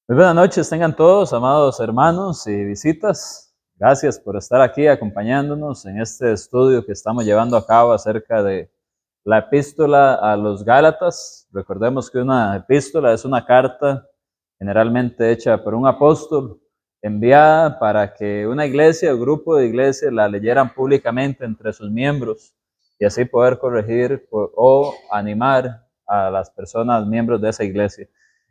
Muy buenas noches, tengan todos, amados hermanos y visitas. Gracias por estar aquí acompañándonos en este estudio que estamos llevando a cabo acerca de la epístola a los Gálatas. Recordemos que una epístola es una carta generalmente hecha por un apóstol, enviada para que una iglesia o grupo de iglesias la leyeran públicamente entre sus miembros y así poder corregir o animar a las personas miembros de esa iglesia.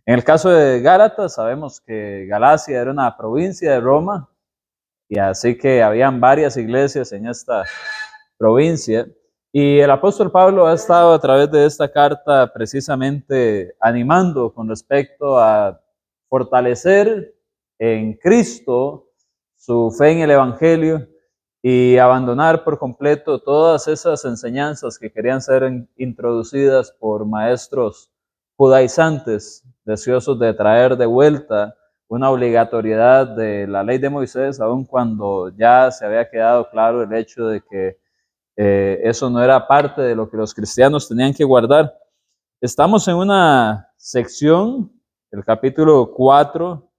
En el caso de Gálatas, sabemos que Galacia era una provincia de Roma y así que habían varias iglesias en esta provincia. Y el apóstol Pablo ha estado a través de esta carta precisamente animando con respecto a fortalecer en Cristo su fe en el Evangelio y abandonar por completo todas esas enseñanzas que querían ser introducidas por maestros judaizantes, deseosos de traer de vuelta una obligatoriedad de la ley de Moisés, aun cuando ya se había quedado claro el hecho de que eso no era parte de lo que los cristianos tenían que guardar. Estamos en una sección, el capítulo 4,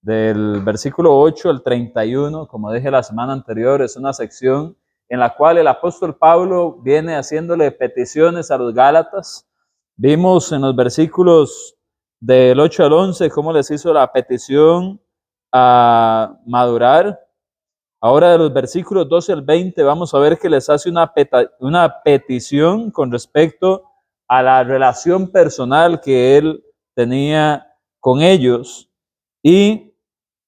del versículo 8 al 31, como dije la semana anterior, es una sección en la cual el apóstol Pablo viene haciéndole peticiones a los Gálatas. Vimos en los versículos del 8 al 11 cómo les hizo la petición a madurar. Ahora de los versículos 12 al 20 vamos a ver que les hace una petición con respecto a la relación personal que él tenía con ellos. Y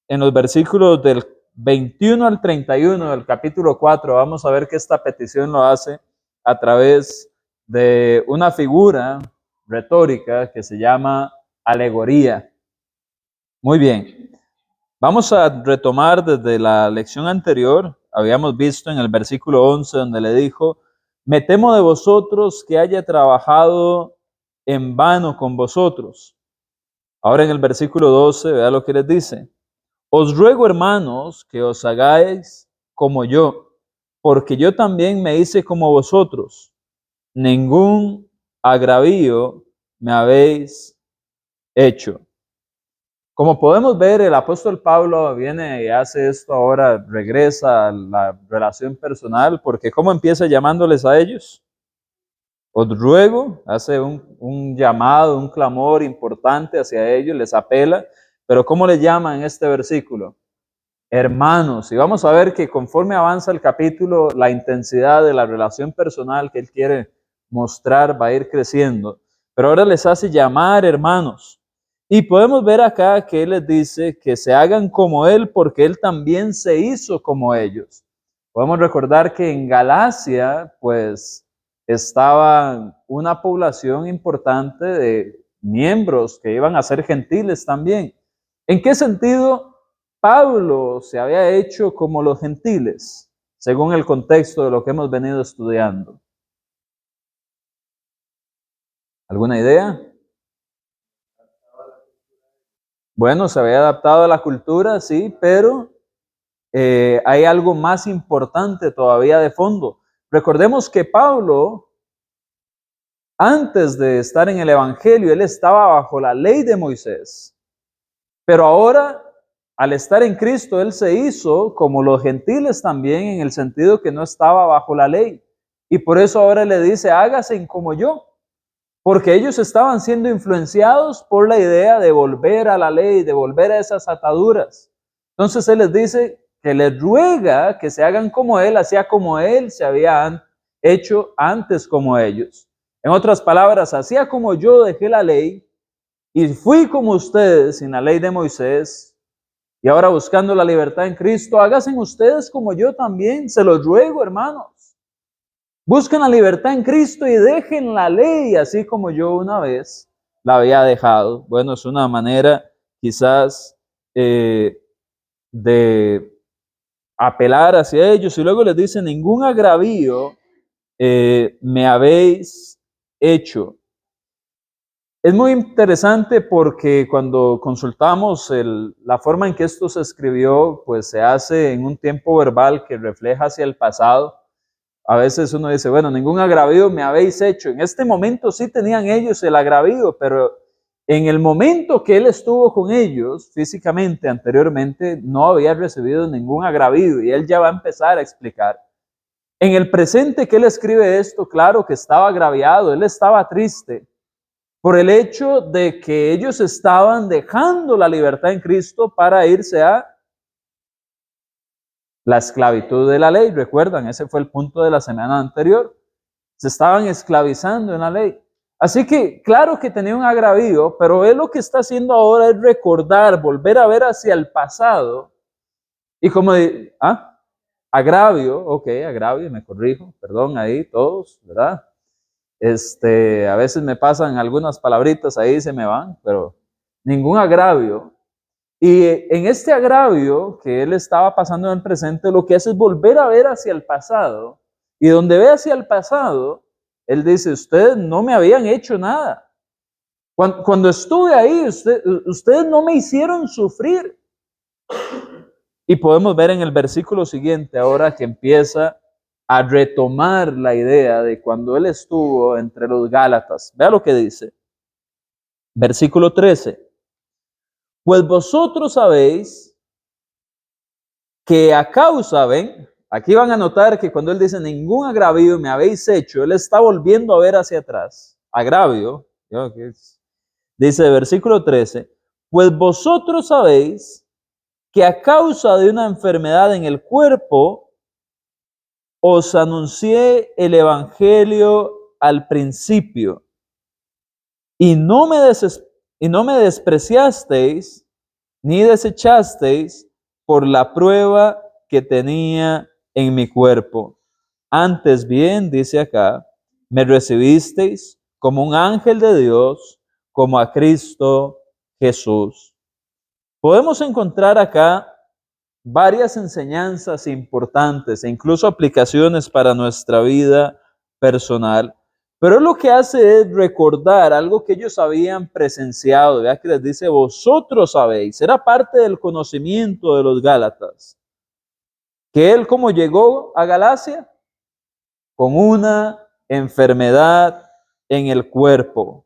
en los versículos del 21 al 31 del capítulo 4 vamos a ver que esta petición lo hace a través de una figura retórica que se llama alegoría. Muy bien. Vamos a retomar desde la lección anterior. Habíamos visto en el versículo 11 donde le dijo, me temo de vosotros que haya trabajado en vano con vosotros. Ahora en el versículo 12, vea lo que les dice. Os ruego, hermanos, que os hagáis como yo, porque yo también me hice como vosotros. Ningún agravio me habéis hecho. Como podemos ver, el apóstol Pablo viene y hace esto ahora, regresa a la relación personal, porque ¿cómo empieza llamándoles a ellos? Os ruego, hace un llamado, un clamor importante hacia ellos, les apela, pero ¿cómo le llama en este versículo? Hermanos, y vamos a ver que conforme avanza el capítulo, la intensidad de la relación personal que él quiere mostrar va a ir creciendo, pero ahora les hace llamar hermanos. Y podemos ver acá que él les dice que se hagan como él porque él también se hizo como ellos. Podemos recordar que en Galacia, pues, estaba una población importante de miembros que iban a ser gentiles también. ¿En qué sentido? Pablo se había hecho como los gentiles, según el contexto de lo que hemos venido estudiando. ¿Alguna idea? Bueno, se había adaptado a la cultura, sí, pero hay algo más importante todavía de fondo. Recordemos que Pablo, antes de estar en el Evangelio, él estaba bajo la ley de Moisés. Pero ahora, al estar en Cristo, él se hizo como los gentiles también, en el sentido que no estaba bajo la ley. Y por eso ahora le dice, hágase como yo. Porque ellos estaban siendo influenciados por la idea de volver a la ley, de volver a esas ataduras. Entonces él les dice que les ruega que se hagan como él, hacía como él se había hecho antes como ellos. En otras palabras, hacía como yo dejé la ley y fui como ustedes sin la ley de Moisés y ahora buscando la libertad en Cristo, háganse ustedes como yo también, se los ruego, hermanos. Busquen la libertad en Cristo y dejen la ley, así como yo una vez la había dejado. Bueno, es una manera quizás de apelar hacia ellos. Y luego les dice, ningún agravio me habéis hecho. Es muy interesante porque cuando consultamos la forma en que esto se escribió, pues se hace en un tiempo verbal que refleja hacia el pasado. A veces uno dice, bueno, ningún agravio me habéis hecho. En este momento sí tenían ellos el agravio, pero En el momento que él estuvo con ellos físicamente, anteriormente, no había recibido ningún agravio y él ya va a empezar a explicar. En el presente que él escribe esto, claro que estaba agraviado, él estaba triste por el hecho de que ellos estaban dejando la libertad en Cristo para irse a la esclavitud de la ley. Recuerdan, ese fue el punto de la semana anterior. Se estaban esclavizando en la ley. Así que, claro que tenía un agravio, pero él lo que está haciendo ahora es recordar, volver a ver hacia el pasado. Y como de, agravio, ok, agravio, me corrijo, perdón ahí todos, ¿verdad? A veces me pasan algunas palabritas ahí, se me van, pero ningún agravio. Y en este agravio que él estaba pasando en el presente, lo que hace es volver a ver hacia el pasado. Y donde ve hacia el pasado, él dice, ustedes no me habían hecho nada. Cuando estuve ahí, ustedes no me hicieron sufrir. Y podemos ver en el versículo siguiente, ahora que empieza a retomar la idea de cuando él estuvo entre los Gálatas. Vea lo que dice. Versículo 13. Pues vosotros sabéis que a causa, ven, aquí van a notar que cuando él dice ningún agravio me habéis hecho, él está volviendo a ver hacia atrás. Agravio, dice versículo 13, pues vosotros sabéis que a causa de una enfermedad en el cuerpo, os anuncié el evangelio al principio, y no me despreciasteis, ni desechasteis por la prueba que tenía en mi cuerpo. Antes bien, dice acá, me recibisteis como un ángel de Dios, como a Cristo Jesús. Podemos encontrar acá varias enseñanzas importantes e incluso aplicaciones para nuestra vida personal, pero lo que hace es recordar algo que ellos habían presenciado. Vea que les dice, vosotros sabéis, era parte del conocimiento de los Gálatas, que él como llegó a Galacia con una enfermedad en el cuerpo.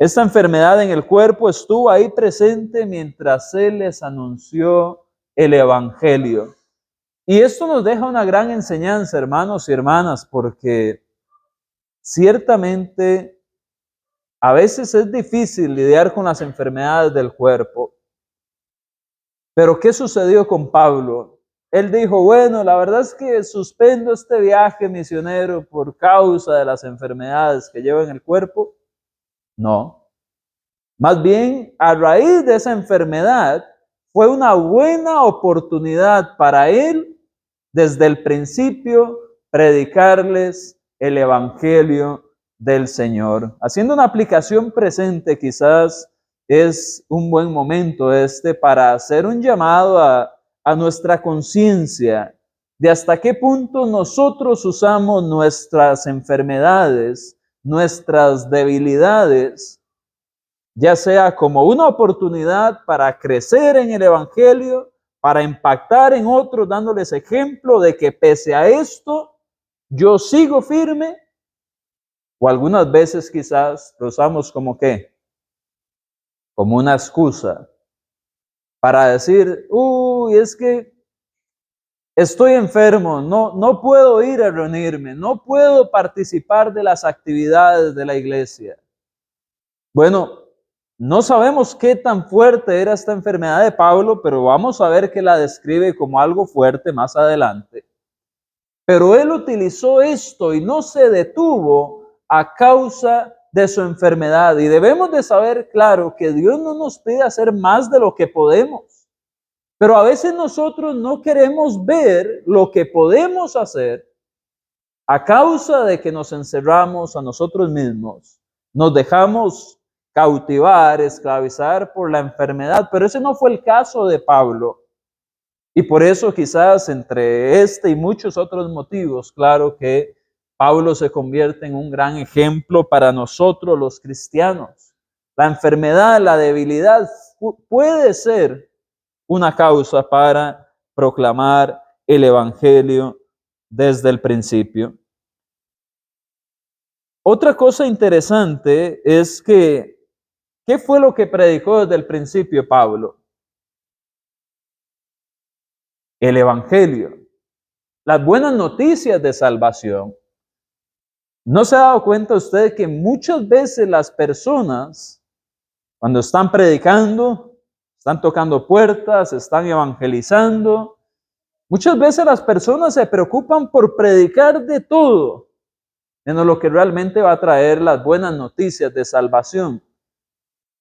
Esta enfermedad en el cuerpo estuvo ahí presente mientras él les anunció el evangelio. Y esto nos deja una gran enseñanza, hermanos y hermanas, porque ciertamente a veces es difícil lidiar con las enfermedades del cuerpo. Pero ¿qué sucedió con Pablo? Él dijo, bueno, la verdad es que suspendo este viaje misionero por causa de las enfermedades que lleva en el cuerpo. No. Más bien, a raíz de esa enfermedad, fue una buena oportunidad para él, desde el principio, predicarles el evangelio del Señor. Haciendo una aplicación presente, quizás es un buen momento para hacer un llamado a nuestra conciencia de hasta qué punto nosotros usamos nuestras enfermedades, nuestras debilidades, ya sea como una oportunidad para crecer en el evangelio, para impactar en otros, dándoles ejemplo de que pese a esto, yo sigo firme, o algunas veces quizás lo usamos como ¿qué? Como una excusa para decir, uy, es que estoy enfermo, no puedo ir a reunirme, no puedo participar de las actividades de la iglesia. Bueno, no sabemos qué tan fuerte era esta enfermedad de Pablo, pero vamos a ver que la describe como algo fuerte más adelante. Pero él utilizó esto y no se detuvo a causa de su enfermedad. Y debemos de saber, claro, que Dios no nos pide hacer más de lo que podemos. Pero a veces nosotros no queremos ver lo que podemos hacer a causa de que nos encerramos a nosotros mismos. Nos dejamos cautivar, esclavizar por la enfermedad, pero ese no fue el caso de Pablo. Y por eso quizás entre este y muchos otros motivos, claro que Pablo se convierte en un gran ejemplo para nosotros los cristianos. La enfermedad, la debilidad puede ser una causa para proclamar el evangelio desde el principio. Otra cosa interesante es que, ¿qué fue lo que predicó desde el principio Pablo? El Evangelio, las buenas noticias de salvación. ¿No se ha dado cuenta usted que muchas veces las personas, cuando están predicando, están tocando puertas, están evangelizando, muchas veces las personas se preocupan por predicar de todo, menos lo que realmente va a traer las buenas noticias de salvación?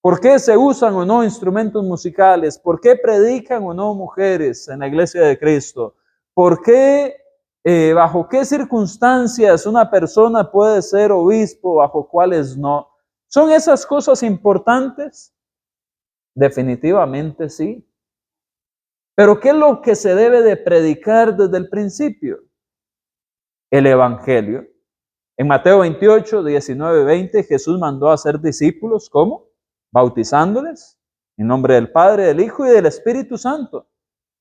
¿Por qué se usan o no instrumentos musicales? ¿Por qué predican o no mujeres en la iglesia de Cristo? ¿Por qué, bajo qué circunstancias una persona puede ser obispo, bajo cuáles no? ¿Son esas cosas importantes? Definitivamente sí. Pero ¿qué es lo que se debe de predicar desde el principio? El Evangelio. En Mateo 28, 19, 20, Jesús mandó a hacer discípulos, ¿cómo? Bautizándoles en nombre del Padre, del Hijo y del Espíritu Santo.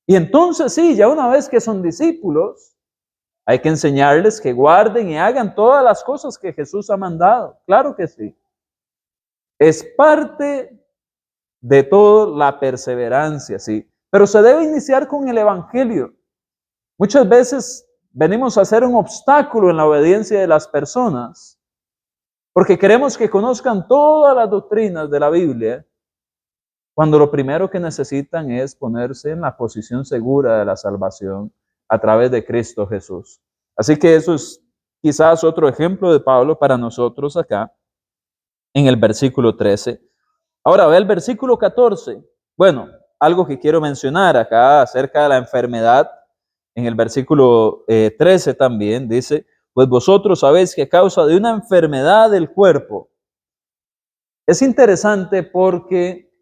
Y entonces sí, ya una vez que son discípulos, hay que enseñarles que guarden y hagan todas las cosas que Jesús ha mandado. Claro que sí. Es parte de toda la perseverancia, sí. Pero se debe iniciar con el Evangelio. Muchas veces venimos a ser un obstáculo en la obediencia de las personas porque queremos que conozcan todas las doctrinas de la Biblia, cuando lo primero que necesitan es ponerse en la posición segura de la salvación a través de Cristo Jesús. Así que eso es quizás otro ejemplo de Pablo para nosotros acá en el versículo 13. Ahora ve el versículo 14. Bueno, algo que quiero mencionar acá acerca de la enfermedad, en el versículo 13 también dice, pues vosotros sabéis que a causa de una enfermedad del cuerpo. Es interesante porque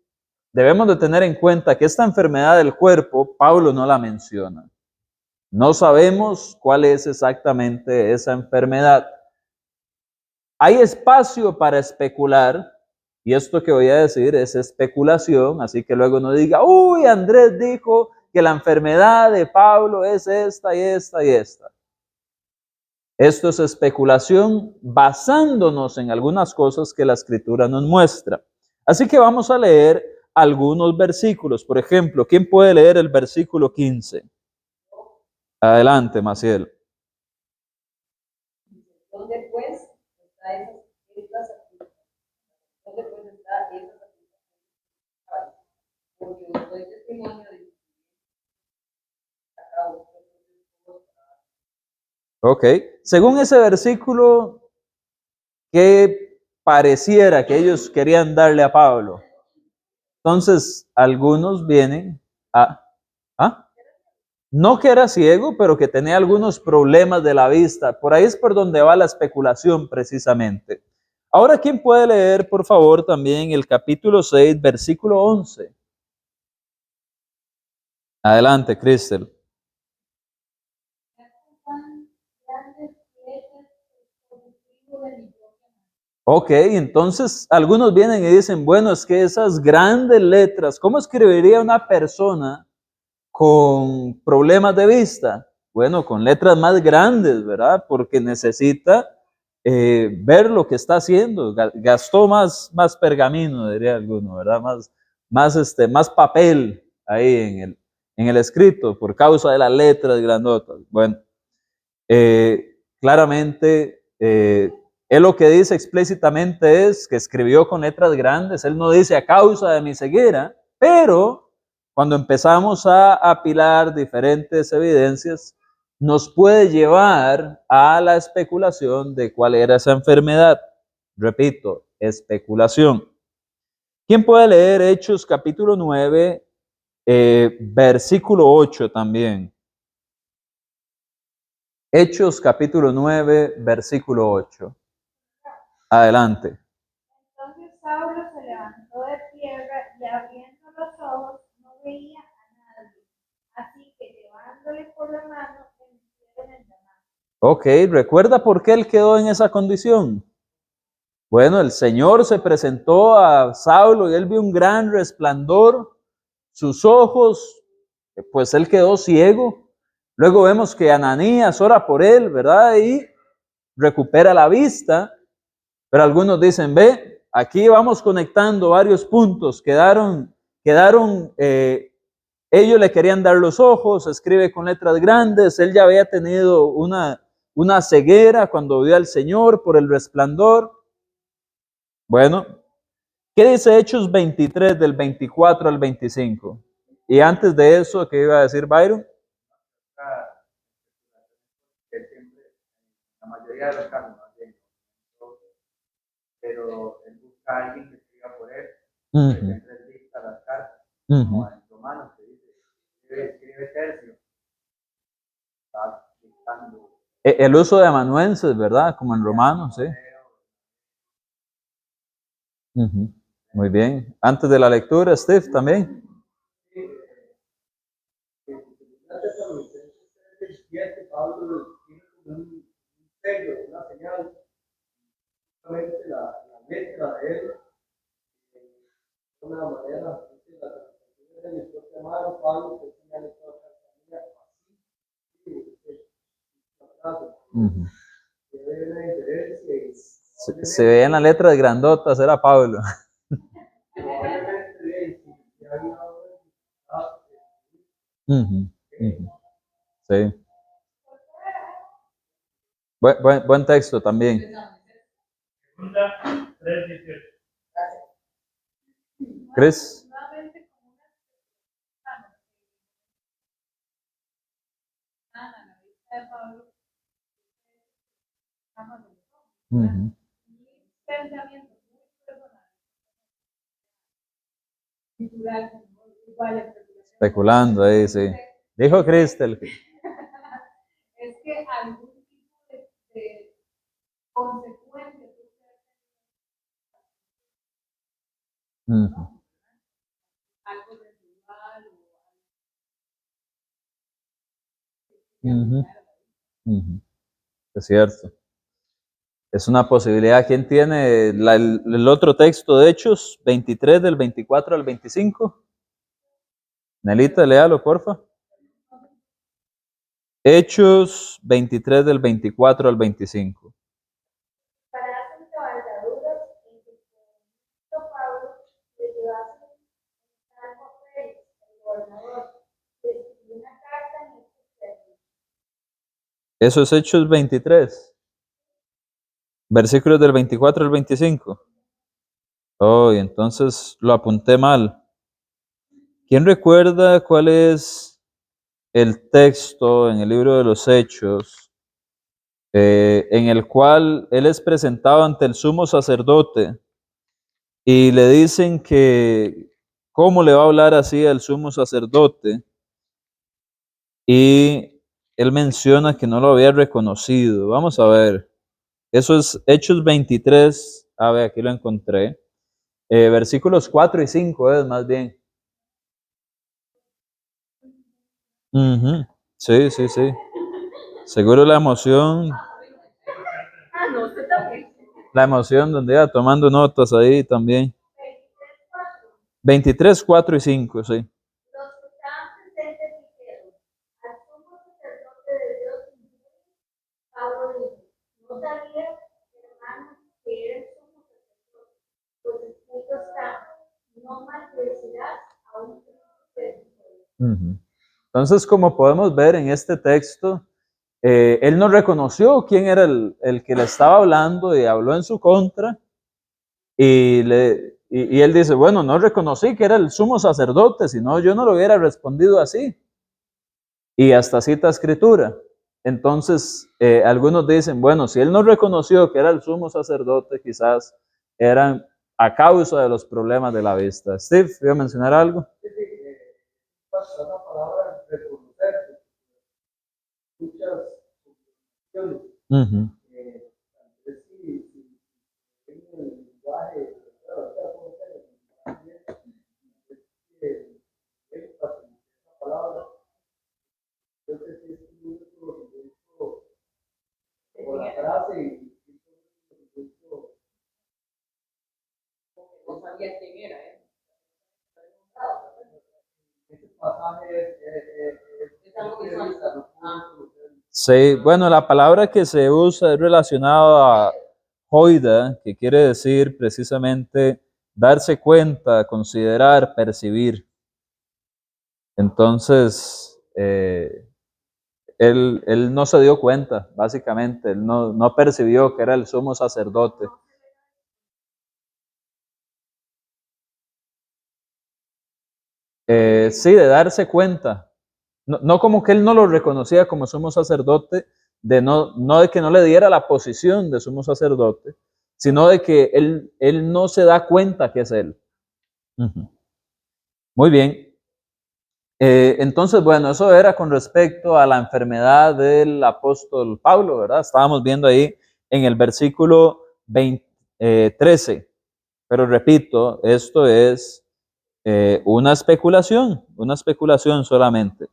debemos de tener en cuenta que esta enfermedad del cuerpo, Pablo no la menciona. No sabemos cuál es exactamente esa enfermedad. Hay espacio para especular, y esto que voy a decir es especulación, así que luego no diga, uy, Andrés dijo que la enfermedad de Pablo es esta y esta y esta. Esto es especulación basándonos en algunas cosas que la Escritura nos muestra. Así que vamos a leer algunos versículos. Por ejemplo, ¿quién puede leer el versículo 15? Adelante, Maciel. ¿Dónde pues está estas aflicciones? ¿Dónde pues está esas aflicciones? Porque os doy testimonio de que Ok. Según ese versículo, ¿qué pareciera que ellos querían darle a Pablo? Entonces, algunos vienen a... ¿Ah? No que era ciego, pero que tenía algunos problemas de la vista. Por ahí es por donde va la especulación precisamente. Ahora, ¿quién puede leer, por favor, también el capítulo 6, versículo 11? Adelante, Cristel. Ok, entonces algunos vienen y dicen, bueno, es que esas grandes letras, ¿cómo escribiría una persona con problemas de vista? Bueno, con letras más grandes, ¿verdad? Porque necesita ver lo que está haciendo. Gastó más pergamino, diría alguno, ¿verdad? Más papel ahí en el escrito por causa de las letras grandotas. Bueno, claramente, él lo que dice explícitamente es que escribió con letras grandes. Él no dice a causa de mi ceguera, pero cuando empezamos a apilar diferentes evidencias, nos puede llevar a la especulación de cuál era esa enfermedad. Repito, especulación. ¿Quién puede leer Hechos capítulo 9, versículo 8 también? Hechos capítulo 9, versículo 8. Adelante. Entonces Saulo se levantó de tierra y abriendo los ojos no veía a nadie. Así que llevándole por la mano, le metieron en Damasco. Ok, ¿recuerda por qué él quedó en esa condición? Bueno, el Señor se presentó a Saulo y él vio un gran resplandor, sus ojos, pues él quedó ciego. Luego vemos que Ananías ora por él, ¿verdad? Y recupera la vista. Pero algunos dicen, ve, aquí vamos conectando varios puntos, ellos le querían dar los ojos, escribe con letras grandes, él ya había tenido una ceguera cuando vio al Señor por el resplandor. Bueno, ¿qué dice Hechos 23 del 24 al 25? Y antes de eso, ¿qué iba a decir Byron? La mayoría de los casos, pero él busca a alguien que escriba por él, que siempre dicta las cartas, como en Romanos que dice, escribe Tercio, está dictando. El uso de amanuenses, ¿verdad? Como en Romanos, sí. Muy bien. Antes de la lectura, Steve, también. Pablo tiene como un sello, una señal, justamente la letra de él, de una manera, las transcripciones de mi propia mano, Pablo, que tenía la letra así, que ve una diferencia. Se veían las letras grandotas, era Pablo. Sí. Buen texto también. Segunda 3:18. Chris. Pensamientos muy personales. Especulando ahí, sí. Dijo Cristel. Es que algún tipo de consecuencia. Algo residual Es cierto. Es una posibilidad. ¿Quién tiene el otro texto de Hechos 23 del 24 al 25? Nelita, léalo, porfa. Hechos 23 del 24 al 25. para hacen cabalgaduras en que con Pablo le llevasen tal papel el gobernador, le escribió una carta en estos términos. Eso es Hechos 23. Versículos del 24 al 25. Oh, y entonces lo apunté mal. ¿Quién recuerda cuál es el texto en el libro de los Hechos en el cual él es presentado ante el sumo sacerdote y le dicen que cómo le va a hablar así al sumo sacerdote? Y él menciona que no lo había reconocido. Vamos a ver. Eso es Hechos 23. A ver, aquí lo encontré. Versículos 4 y 5 es más bien. Sí, sí, sí. Seguro la emoción. La emoción donde iba tomando notas ahí también. 23, 4 y 5, sí. Los que estaban presentes dijeron, al sumo sacerdote de Dios, Pablo dijo, no sabía, hermanos, que eres sumo sacerdote, pues escrito está, no maldecirás a un príncipe. Entonces, como podemos ver en este texto, él no reconoció quién era el que le estaba hablando y habló en su contra. Y él dice, bueno, no reconocí que era el sumo sacerdote, si no, yo no lo hubiera respondido así. Y hasta cita escritura. Entonces, algunos dicen, bueno, si él no reconoció que era el sumo sacerdote, quizás eran a causa de los problemas de la vista. Steve, ¿iba a mencionar algo? Una palabra reconocer muchas Uh-huh. No sabía quién era, Este pasaje es algo visual. Sí, bueno, la palabra que se usa es relacionada a hoida, que quiere decir precisamente darse cuenta, considerar, percibir. Entonces, él no se dio cuenta, básicamente, él no percibió que era el sumo sacerdote. Sí, de darse cuenta. No como que él no lo reconocía como sumo sacerdote, no de que no le diera la posición de sumo sacerdote, sino de que él no se da cuenta que es él. Muy bien. Entonces, bueno, eso era con respecto a la enfermedad del apóstol Pablo, ¿verdad? Estábamos viendo ahí en el versículo 13. Pero repito, esto es una especulación solamente.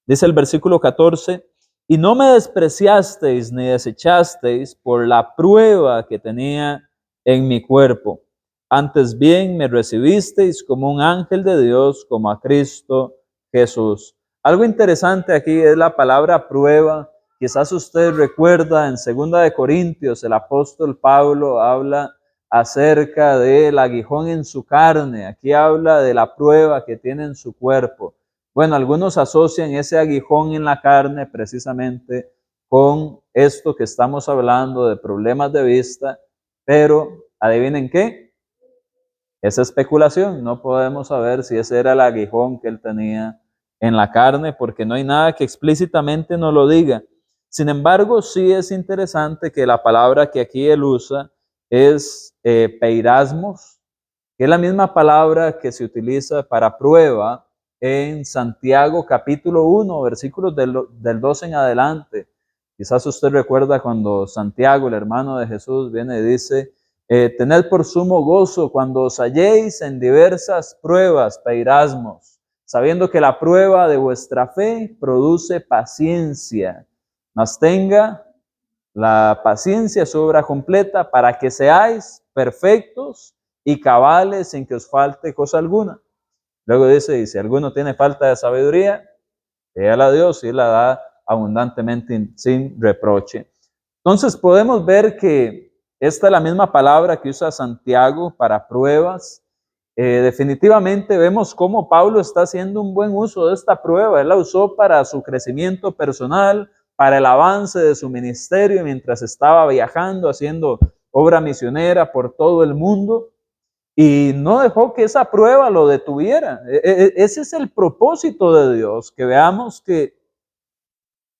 Dice el versículo 14, y no me despreciasteis ni desechasteis por la prueba que tenía en mi cuerpo. Antes bien me recibisteis como un ángel de Dios, como a Cristo Jesús. Algo interesante aquí es la palabra prueba. Quizás usted recuerda en 2 de Corintios, el apóstol Pablo habla acerca del aguijón en su carne. Aquí habla de la prueba que tiene en su cuerpo. Bueno, algunos asocian ese aguijón en la carne precisamente con esto que estamos hablando de problemas de vista, pero adivinen qué, es especulación, no podemos saber si ese era el aguijón que él tenía en la carne, porque no hay nada que explícitamente nos lo diga. Sin embargo, sí es interesante que la palabra que aquí él usa es peirasmos, que es la misma palabra que se utiliza para prueba en Santiago capítulo 1, versículos del 12 en adelante. Quizás usted recuerda cuando Santiago, el hermano de Jesús, viene y dice, tened por sumo gozo cuando os halléis en diversas pruebas, peirasmos, sabiendo que la prueba de vuestra fe produce paciencia, mas tenga la paciencia su obra completa para que seáis perfectos y cabales sin que os falte cosa alguna. Luego dice, y si alguno tiene falta de sabiduría, pídala a Dios y la da abundantemente sin reproche. Entonces podemos ver que esta es la misma palabra que usa Santiago para pruebas. Definitivamente vemos cómo Pablo está haciendo un buen uso de esta prueba. Él la usó para su crecimiento personal, para el avance de su ministerio mientras estaba viajando, haciendo obra misionera por todo el mundo. Y no dejó que esa prueba lo detuviera. Ese es el propósito de Dios, que veamos que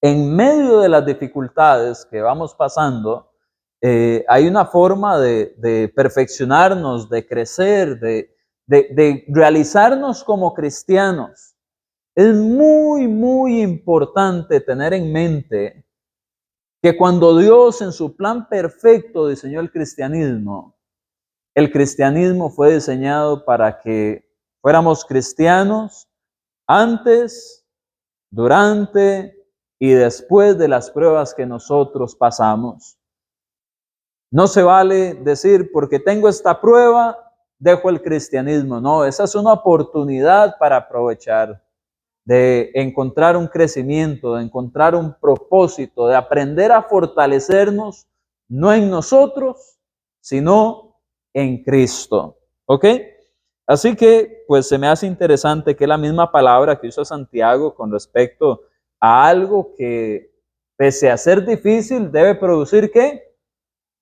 en medio de las dificultades que vamos pasando, hay una forma de perfeccionarnos, de crecer, de realizarnos como cristianos. Es muy, muy importante tener en mente que cuando Dios en su plan perfecto diseñó el cristianismo fue diseñado para que fuéramos cristianos antes, durante y después de las pruebas que nosotros pasamos. No se vale decir, porque tengo esta prueba, dejo el cristianismo. No, esa es una oportunidad para aprovechar, de encontrar un crecimiento, de encontrar un propósito, de aprender a fortalecernos, no en nosotros, sino en Cristo. ¿Ok? Así que, pues se me hace interesante que es la misma palabra que usa Santiago con respecto a algo que, pese a ser difícil, debe producir ¿qué?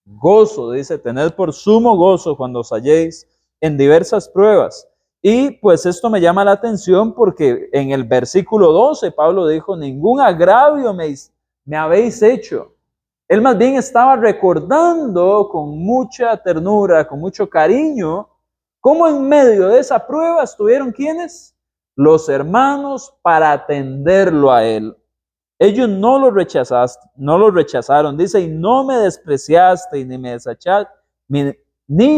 Gozo, dice, tened por sumo gozo cuando os halléis en diversas pruebas. Y pues esto me llama la atención porque en el versículo 12 Pablo dijo, ningún agravio me habéis hecho. Él más bien estaba recordando con mucha ternura, con mucho cariño, cómo en medio de esa prueba estuvieron ¿quiénes? Los hermanos para atenderlo a él. Ellos no lo rechazaron. Dice, y no me despreciasteis ni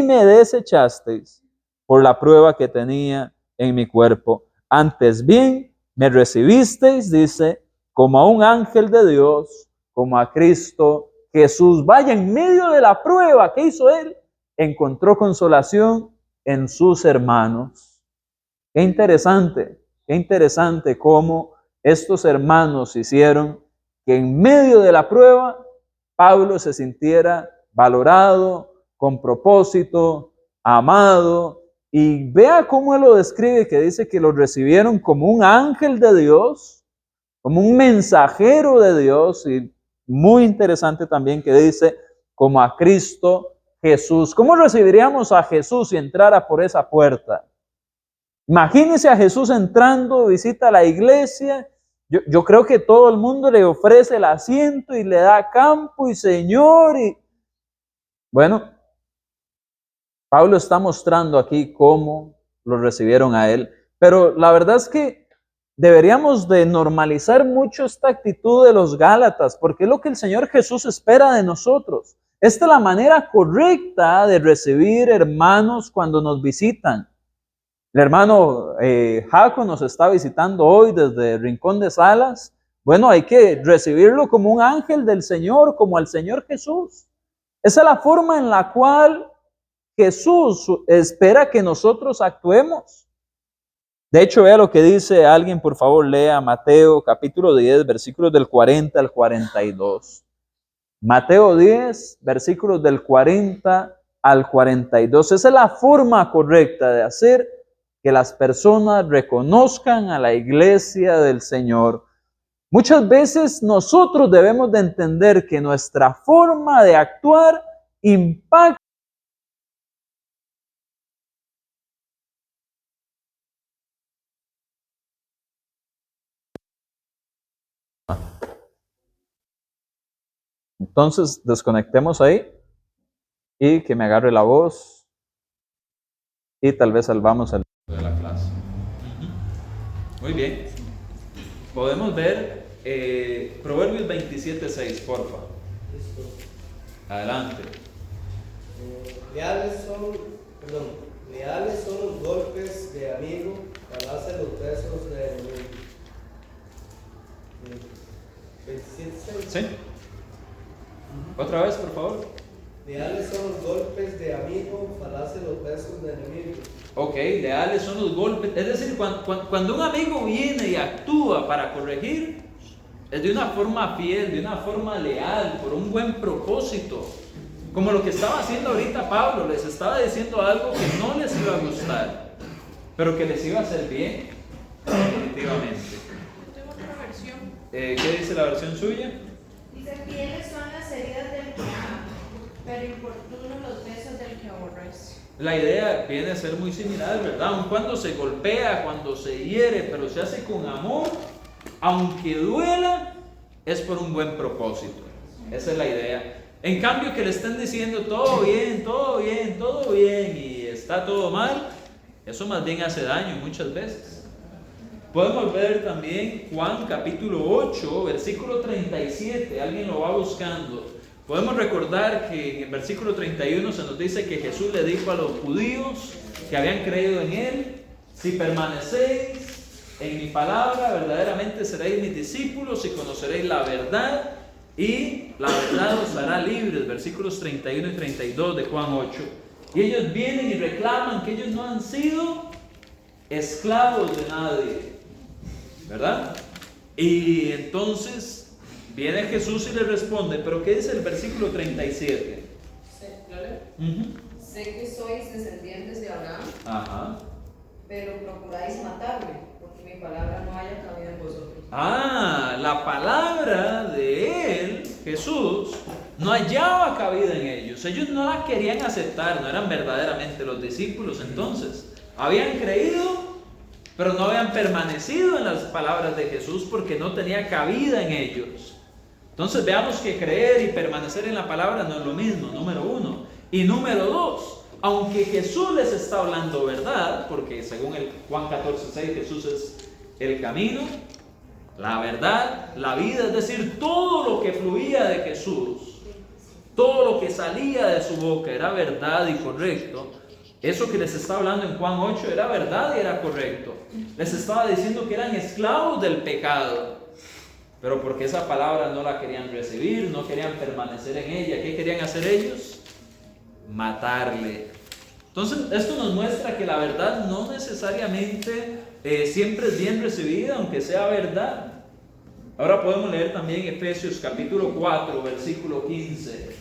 me desechasteis por la prueba que tenía en mi cuerpo. Antes bien, me recibisteis, dice, como a un ángel de Dios, como a Cristo Jesús. Vaya, en medio de la prueba que hizo él, encontró consolación en sus hermanos. Qué interesante cómo estos hermanos hicieron que en medio de la prueba Pablo se sintiera valorado, con propósito, amado. Y vea cómo él lo describe, que dice que lo recibieron como un ángel de Dios, como un mensajero de Dios, y muy interesante también que dice, como a Cristo Jesús. ¿Cómo recibiríamos a Jesús si entrara por esa puerta? Imagínense a Jesús entrando, visita la iglesia. Yo creo que todo el mundo le ofrece el asiento y le da campo y Señor. Y bueno, Pablo está mostrando aquí cómo lo recibieron a él. Pero la verdad es que deberíamos de normalizar mucho esta actitud de los Gálatas, porque es lo que el Señor Jesús espera de nosotros. Esta es la manera correcta de recibir hermanos cuando nos visitan. El hermano Jaco nos está visitando hoy desde Rincón de Salas. Bueno, hay que recibirlo como un ángel del Señor, como al Señor Jesús. Esa es la forma en la cual Jesús espera que nosotros actuemos. De hecho, vea lo que dice alguien, por favor, lea Mateo capítulo 10, versículos del 40 al 42. Mateo 10, versículos del 40 al 42. Esa es la forma correcta de hacer que las personas reconozcan a la iglesia del Señor. Muchas veces nosotros debemos de entender que nuestra forma de actuar impacta. Entonces, desconectemos ahí y que me agarre la voz y tal vez salvamos el de la clase. Muy bien. Podemos ver Proverbios 27:6, porfa. Adelante. Leales son los golpes de amigo, ganarse los besos de enemigo. 27:6. ¿Sí? Otra vez, por favor. Leales son los golpes de amigo, ganarse los besos de enemigo. Ok, leales son los golpes. Es decir, cuando un amigo viene y actúa para corregir, es de una forma fiel, de una forma leal, por un buen propósito. Como lo que estaba haciendo ahorita Pablo, les estaba diciendo algo que no les iba a gustar, pero que les iba a hacer bien, definitivamente. Yo tengo otra versión. ¿Qué dice la versión suya? Dice, fieles son las heridas del que ama, pero importunos los besos del que aborrece. La idea viene a ser muy similar, ¿verdad? Aun cuando se golpea, cuando se hiere, pero se hace con amor, aunque duela, es por un buen propósito. Esa es la idea. En cambio, que le estén diciendo todo bien, todo bien, todo bien, y está todo mal, eso más bien hace daño muchas veces. Podemos ver también Juan capítulo 8, versículo 37, alguien lo va buscando. Podemos recordar que en el versículo 31 se nos dice que Jesús le dijo a los judíos que habían creído en Él: si permanecéis en mi palabra, verdaderamente seréis mis discípulos y conoceréis la verdad, y la verdad os hará libres. Versículos 31 y 32 de Juan 8. Y ellos vienen y reclaman que ellos no han sido esclavos de nadie, ¿verdad? Y entonces viene Jesús y le responde, pero ¿qué dice el versículo 37? Sé que sois descendientes de Abraham, Ajá. pero procuráis matarme, porque mi palabra no haya cabido en vosotros. La palabra de él, Jesús, no hallaba cabida en ellos. Ellos no la querían aceptar, no eran verdaderamente los discípulos. Entonces, habían creído, pero no habían permanecido en las palabras de Jesús porque no tenía cabida en ellos. Entonces veamos que creer y permanecer en la palabra no es lo mismo, número uno. Y número dos, aunque Jesús les está hablando verdad, porque según el Juan 14:6, Jesús es el camino, la verdad, la vida, es decir, todo lo que fluía de Jesús, todo lo que salía de su boca era verdad y correcto. Eso que les está hablando en Juan 8 era verdad y era correcto. Les estaba diciendo que eran esclavos del pecado, pero porque esa palabra no la querían recibir, no querían permanecer en ella. ¿Qué querían hacer ellos? Matarle. Entonces, esto nos muestra que la verdad no necesariamente siempre es bien recibida, aunque sea verdad. Ahora podemos leer también Efesios capítulo 4, versículo 15.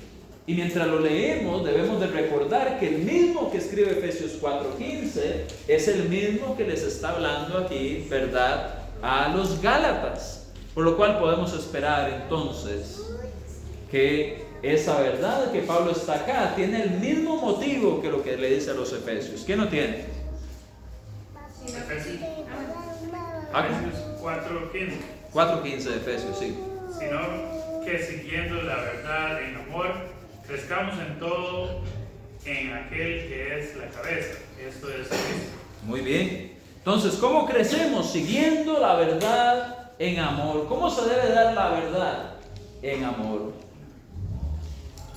Y mientras lo leemos, debemos de recordar que el mismo que escribe Efesios 4:15 es el mismo que les está hablando aquí, ¿verdad?, a los Gálatas. Por lo cual podemos esperar entonces que esa verdad que Pablo está acá tiene el mismo motivo que lo que le dice a los Efesios. ¿Quién no tiene? Efesios Ah, Efesios 4:15. 4:15 de Efesios, sí. Sino que siguiendo la verdad en amor, crezcamos en todo en aquel que es la cabeza, esto es Cristo. Muy bien. Entonces, ¿cómo crecemos? Siguiendo la verdad en amor. ¿Cómo se debe dar la verdad? En amor.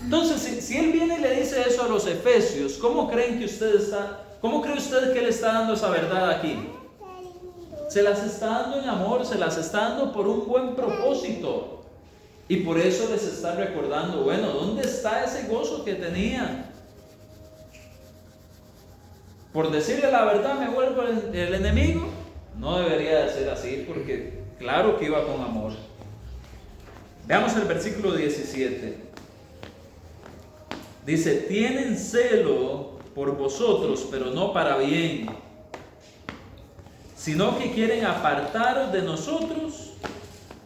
Entonces, si él viene y le dice eso a los Efesios, ¿cómo cree usted que él está dando esa verdad aquí? Se las está dando en amor, se las está dando por un buen propósito. Y por eso les está recordando, bueno, ¿dónde está ese gozo que tenían? Por decirle la verdad me vuelvo el enemigo. No debería de ser así, porque claro que iba con amor. Veamos el versículo 17. Dice, tienen celo por vosotros, pero no para bien, sino que quieren apartaros de nosotros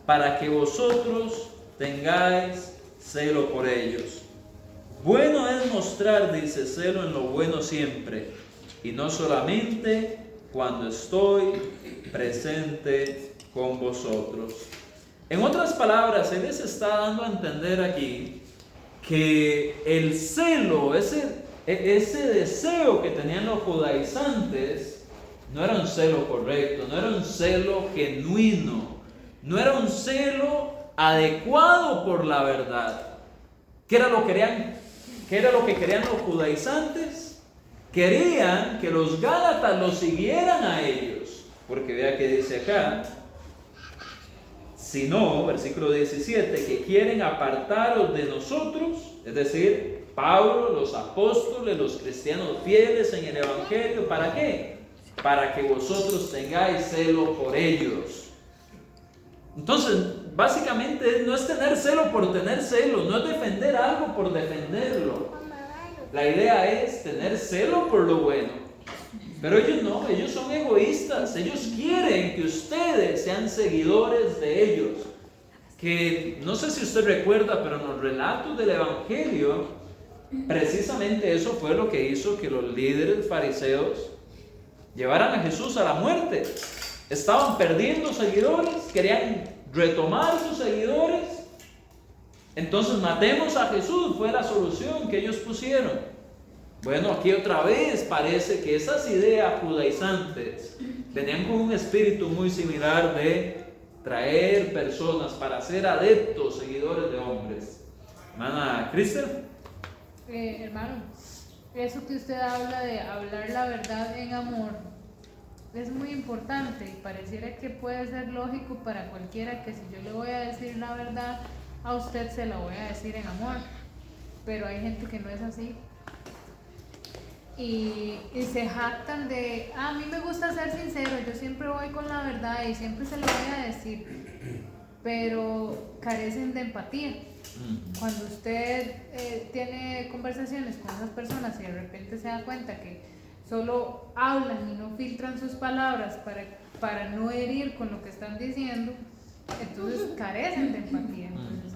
para que vosotros tengáis celo por ellos. Bueno es mostrar, dice, celo en lo bueno siempre, y no solamente cuando estoy presente con vosotros. En otras palabras, él les está dando a entender aquí que el celo, ese deseo que tenían los judaizantes, no era un celo correcto, no era un celo genuino, no era un celo adecuado por la verdad. ¿Qué era lo que querían los judaizantes? Querían que los gálatas los siguieran a ellos, porque vea que dice acá, sino, versículo 17, que quieren apartaros de nosotros, es decir, Pablo, los apóstoles, los cristianos fieles en el evangelio. ¿Para qué? Para que vosotros tengáis celo por ellos. Entonces, básicamente no es tener celo por tener celo, no es defender algo por defenderlo. La idea es tener celo por lo bueno. Pero ellos no, ellos son egoístas. Ellos quieren que ustedes sean seguidores de ellos. Que no sé si usted recuerda, pero en los relatos del evangelio, precisamente eso fue lo que hizo que los líderes fariseos llevaran a Jesús a la muerte. Estaban perdiendo seguidores, querían retomar sus seguidores. Entonces matemos a Jesús, fue la solución que ellos pusieron. Bueno, aquí otra vez parece que esas ideas judaizantes venían con un espíritu muy similar de traer personas para ser adeptos, seguidores de hombres. Hermana Cristel. Hermano, eso que usted habla de hablar la verdad en amor es muy importante y pareciera que puede ser lógico para cualquiera que si yo le voy a decir la verdad a usted se la voy a decir en amor, pero hay gente que no es así. Y se jactan de, a mí me gusta ser sincero, yo siempre voy con la verdad y siempre se lo voy a decir, pero carecen de empatía. Cuando usted tiene conversaciones con esas personas y de repente se da cuenta que solo hablan y no filtran sus palabras para no herir con lo que están diciendo, entonces carecen de empatía. Entonces,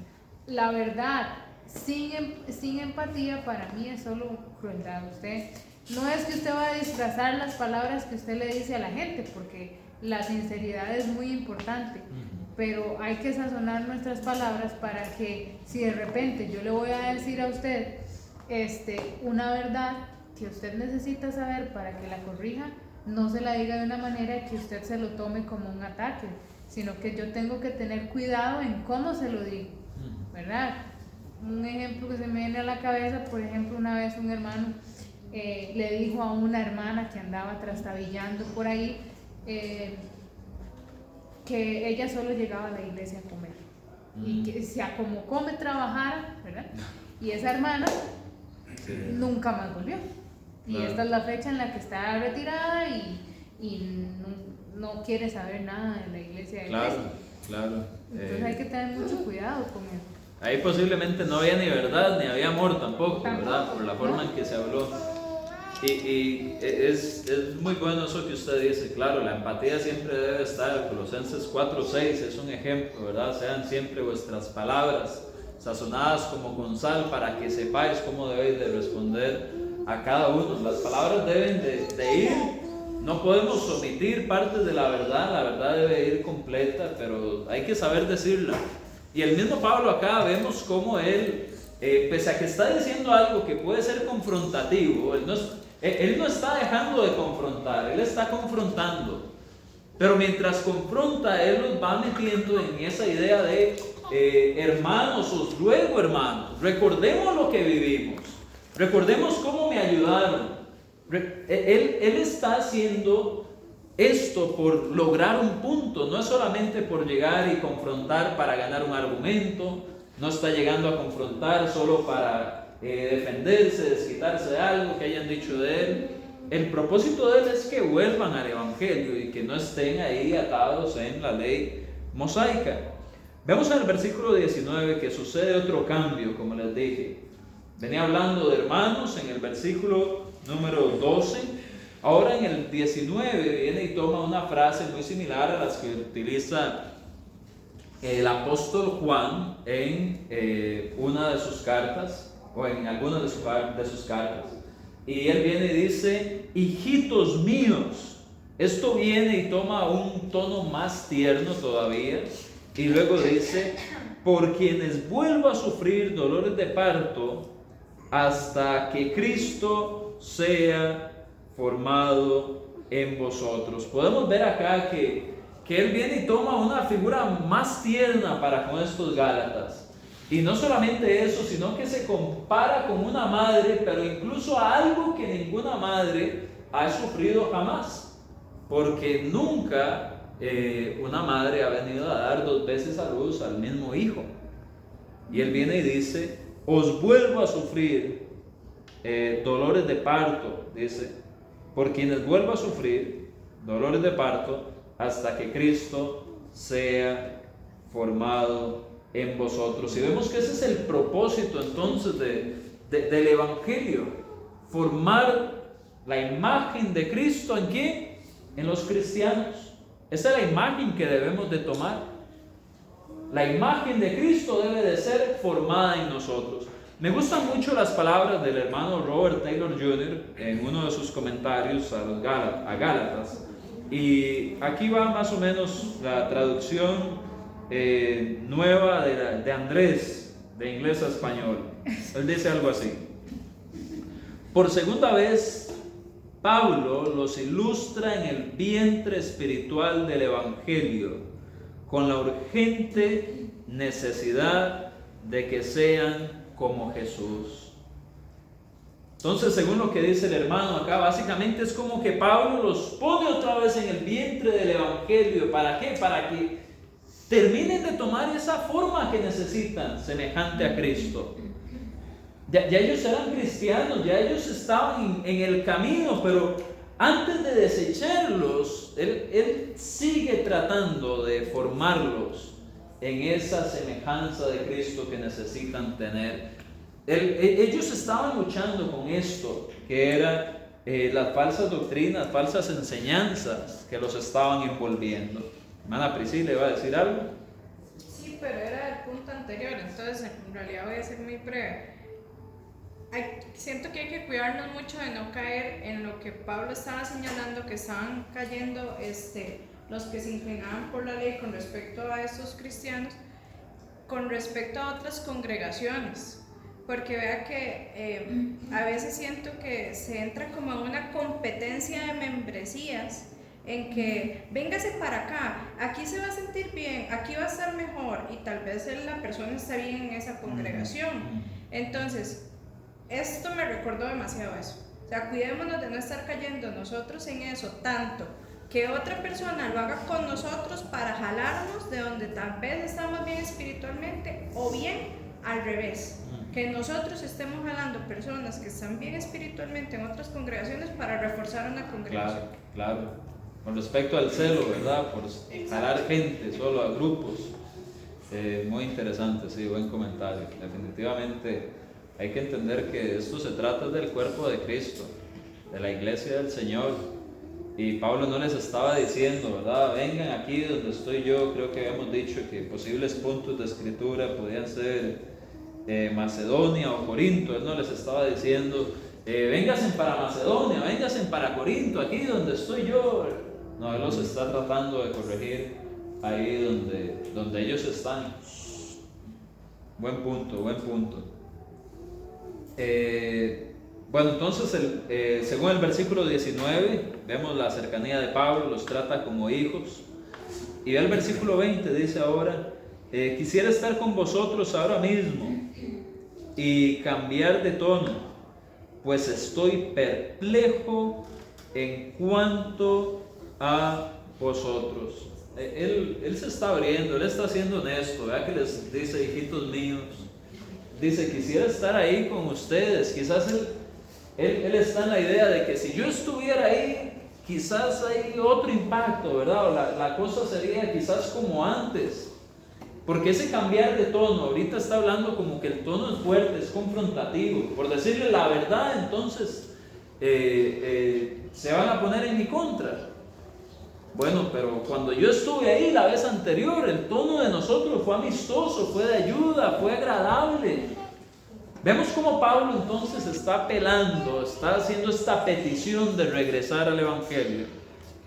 la verdad sin empatía para mí es solo crueldad. No es que usted va a disfrazar las palabras que usted le dice a la gente, porque la sinceridad es muy importante, pero hay que sazonar nuestras palabras para que si de repente yo le voy a decir a usted una verdad que usted necesita saber para que la corrija, no se la diga de una manera que usted se lo tome como un ataque, sino que yo tengo que tener cuidado en cómo se lo digo, ¿verdad? Un ejemplo que se me viene a la cabeza, por ejemplo, una vez un hermano le dijo a una hermana que andaba trastabillando por ahí que ella solo llegaba a la iglesia a comer y que si a como come trabajara, ¿verdad? Y esa hermana nunca más volvió. Y esta es la fecha en la que está retirada y no quiere saber nada de la iglesia. Claro. Entonces hay que tener mucho cuidado con eso. Ahí posiblemente no había ni verdad, ni había amor tampoco, ¿verdad? Por la forma en que se habló. Y es muy bueno eso que usted dice, claro, la empatía siempre debe estar. Colosenses 4:6 es un ejemplo, ¿verdad? Sean siempre vuestras palabras sazonadas como con sal, para que sepáis cómo debéis de responder a cada uno. Las palabras deben de ir, no podemos omitir partes de la verdad debe ir completa, pero hay que saber decirla. Y el mismo Pablo acá vemos cómo él, pese a que está diciendo algo que puede ser confrontativo, él no está dejando de confrontar, él está confrontando. Pero mientras confronta, él los va metiendo en esa idea de hermanos, os ruego hermanos, recordemos lo que vivimos, recordemos cómo me ayudaron. Él está haciendo esto por lograr un punto, no es solamente por llegar y confrontar para ganar un argumento, no está llegando a confrontar solo para defenderse, desquitarse de algo que hayan dicho de él. El propósito de él es que vuelvan al Evangelio y que no estén ahí atados en la ley mosaica. Vemos en el versículo 19 que sucede otro cambio, como les dije. Venía hablando de hermanos en el versículo número 12. Ahora en el 19 viene y toma una frase muy similar a las que utiliza el apóstol Juan en una de sus cartas, o en alguna de sus cartas. Y él viene y dice, hijitos míos. Esto viene y toma un tono más tierno todavía. Y luego dice, por quienes vuelvo a sufrir dolores de parto, hasta que Cristo sea formado en vosotros. Podemos ver acá que él viene y toma una figura más tierna para con estos Gálatas. Y no solamente eso, sino que se compara con una madre, pero incluso a algo que ninguna madre ha sufrido jamás. Porque nunca una madre ha venido a dar 2 veces a luz al mismo hijo. Y él viene y dice, os vuelvo a sufrir dolores de parto, dice, por quienes vuelvo a sufrir dolores de parto, hasta que Cristo sea formado en vosotros. Y vemos que ese es el propósito entonces del Evangelio, formar la imagen de Cristo. ¿En quién? En los cristianos. Esa es la imagen que debemos de tomar. La imagen de Cristo debe de ser formada en nosotros. Me gustan mucho las palabras del hermano Robert Taylor Jr. en uno de sus comentarios a Gálatas. Y aquí va más o menos la traducción nueva de Andrés, de inglés a español. Él dice algo así: por segunda vez, Pablo los ilustra en el vientre espiritual del Evangelio, con la urgente necesidad de que sean como Jesús. Entonces, según lo que dice el hermano acá, básicamente es como que Pablo los pone otra vez en el vientre del Evangelio. ¿Para qué? Para que terminen de tomar esa forma que necesitan, semejante a Cristo. Ya ellos eran cristianos, ya ellos estaban en el camino, pero antes de desecharlos, él sigue tratando de formarlos en esa semejanza de Cristo que necesitan tener. Ellos estaban luchando con esto, que era las falsas doctrinas, falsas enseñanzas que los estaban envolviendo. Hermana Priscila, ¿va a decir algo? Sí, pero era el punto anterior, entonces en realidad voy a ser muy breve. Siento que hay que cuidarnos mucho de no caer en lo que Pablo estaba señalando, que estaban cayendo los que se inclinaban por la ley con respecto a estos cristianos, con respecto a otras congregaciones. Porque vea que a veces siento que se entra como en una competencia de membresías, en que véngase para acá, aquí se va a sentir bien, aquí va a estar mejor, y tal vez la persona está bien en esa congregación. Entonces, esto me recordó demasiado eso. O sea, cuidémonos de no estar cayendo nosotros en eso tanto, que otra persona lo haga con nosotros para jalarnos de donde tal vez estamos bien espiritualmente, o bien al revés, que nosotros estemos jalando personas que están bien espiritualmente en otras congregaciones para reforzar una congregación. Claro. Con respecto al celo, ¿verdad? Por jalar gente solo a grupos. Muy interesante, sí, buen comentario. Definitivamente hay que entender que esto se trata del cuerpo de Cristo, de la iglesia del Señor. Y Pablo no les estaba diciendo, ¿verdad? Vengan aquí donde estoy yo. Creo que habíamos dicho que posibles puntos de escritura podían ser Macedonia o Corinto. Él no les estaba diciendo, vénganse para Macedonia, vénganse para Corinto, aquí donde estoy yo. No, él los está tratando de corregir ahí donde ellos están. Buen punto, buen punto. Bueno, entonces, según el versículo 19, vemos la cercanía de Pablo, los trata como hijos. Y el versículo 20 dice ahora, quisiera estar con vosotros ahora mismo y cambiar de tono, pues estoy perplejo en cuanto a vosotros. Él se está abriendo, él está siendo honesto, vea que les dice, hijitos míos, dice, quisiera estar ahí con ustedes. Quizás él está en la idea de que si yo estuviera ahí, quizás hay otro impacto, ¿verdad? O la cosa sería quizás como antes, porque ese cambiar de tono, ahorita está hablando como que el tono es fuerte, es confrontativo, por decirle la verdad, entonces se van a poner en mi contra. Bueno, pero cuando yo estuve ahí la vez anterior, el tono de nosotros fue amistoso, fue de ayuda, fue agradable. Vemos cómo Pablo entonces está apelando, está haciendo esta petición de regresar al Evangelio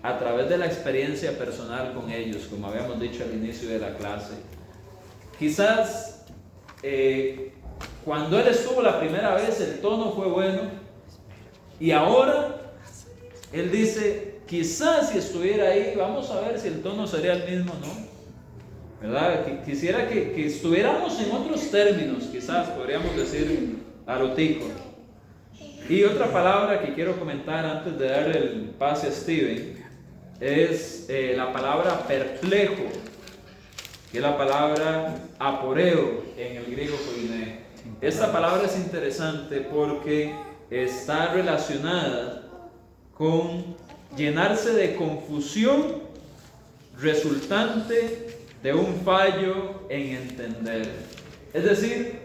a través de la experiencia personal con ellos, como habíamos dicho al inicio de la clase. Quizás cuando él estuvo la primera vez el tono fue bueno, y ahora él dice, quizás si estuviera ahí, vamos a ver si el tono sería el mismo, ¿no? ¿Verdad? Quisiera que estuviéramos en otros términos, quizás podríamos decir a lo tico. Y otra palabra que quiero comentar antes de darle el pase a Steven es la palabra perplejo, que es la palabra aporeo en el griego koiné. Esta palabra es interesante porque está relacionada con llenarse de confusión resultante de un fallo en entender. Es decir,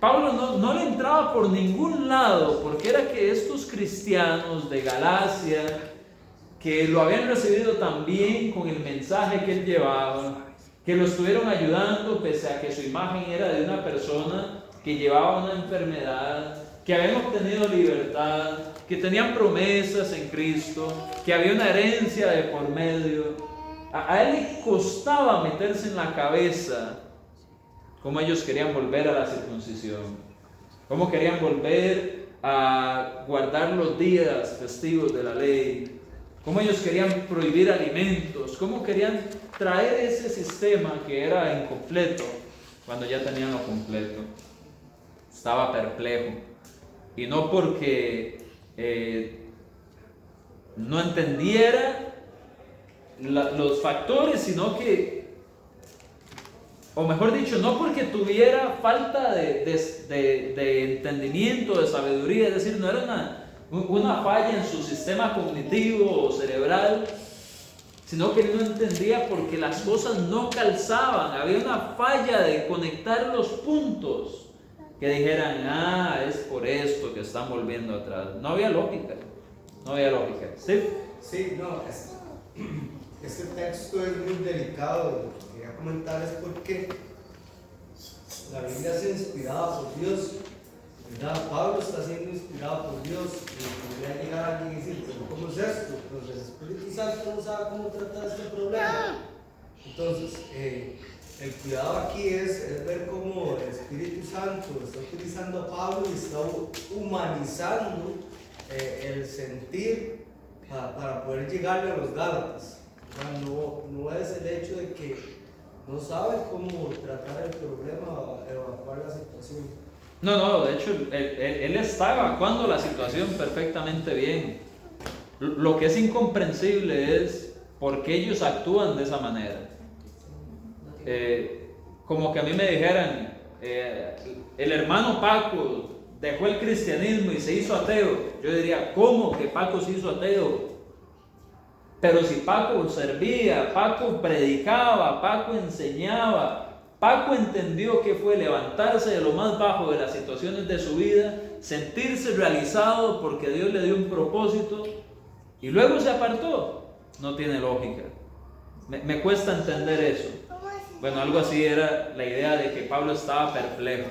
Pablo no le entraba por ningún lado, porque era que estos cristianos de Galacia, que lo habían recibido tan bien con el mensaje que él llevaba, que lo estuvieron ayudando pese a que su imagen era de una persona que llevaba una enfermedad, que habían obtenido libertad, que tenían promesas en Cristo, que había una herencia de por medio. A él le costaba meterse en la cabeza cómo ellos querían volver a la circuncisión, cómo querían volver a guardar los días festivos de la ley, cómo ellos querían prohibir alimentos, cómo querían traer ese sistema que era incompleto cuando ya tenían lo completo. Estaba perplejo, y no porque no entendiera los factores, sino que, o mejor dicho, no porque tuviera falta de entendimiento, de sabiduría, es decir, no era una falla en su sistema cognitivo o cerebral, sino que él no entendía porque las cosas no calzaban, había una falla de conectar los puntos, que dijeran, es por esto que están volviendo atrás. No había lógica, no había lógica. ¿Sí? Sí, no, este texto es muy delicado. Lo que quería comentar es porque la Biblia es inspirada por Dios, ¿verdad? Pablo está siendo inspirado por Dios, y podría llegar alguien y decir, pero ¿cómo es esto? Entonces el Espíritu Santo no sabe cómo tratar este problema. Entonces, el cuidado aquí es ver cómo el Espíritu Santo está utilizando a Pablo y está humanizando el sentir para poder llegarle a los Gálatas. No es el hecho de que no sabe cómo tratar el problema o evacuar la situación. No, de hecho, él está evacuando la situación perfectamente bien. Lo que es incomprensible es por qué ellos actúan de esa manera. Como que a mí me dijeran, el hermano Paco dejó el cristianismo y se hizo ateo. Yo diría, ¿cómo que Paco se hizo ateo? Pero si Paco servía, Paco predicaba, Paco enseñaba, Paco entendió que fue levantarse de lo más bajo de las situaciones de su vida, sentirse realizado porque Dios le dio un propósito y luego se apartó. No tiene lógica. Me cuesta entender eso. Bueno, algo así era la idea de que Pablo estaba perplejo.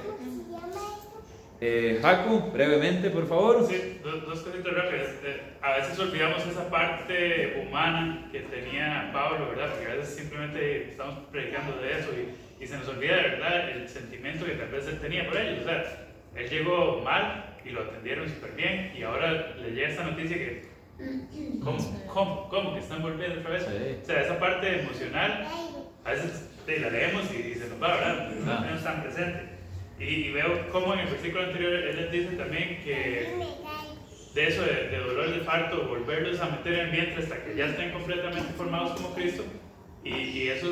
Jaco, brevemente, por favor. Sí, dos cositas rápidas. A veces olvidamos esa parte humana que tenía Pablo, ¿verdad? Porque a veces simplemente estamos predicando de eso y se nos olvida de verdad el sentimiento que tal vez él tenía por ellos. O sea, él llegó mal y lo atendieron súper bien y ahora le llega esta noticia que ¿Cómo? ¿Que están volviendo otra vez? Sí. O sea, esa parte emocional, a veces la leemos y se nos va, ¿verdad? No es tan presente. Y veo cómo en el versículo anterior él les dice también que de eso, de dolor de parto, volverlos a meter en el vientre hasta que ya estén completamente formados como Cristo. Y eso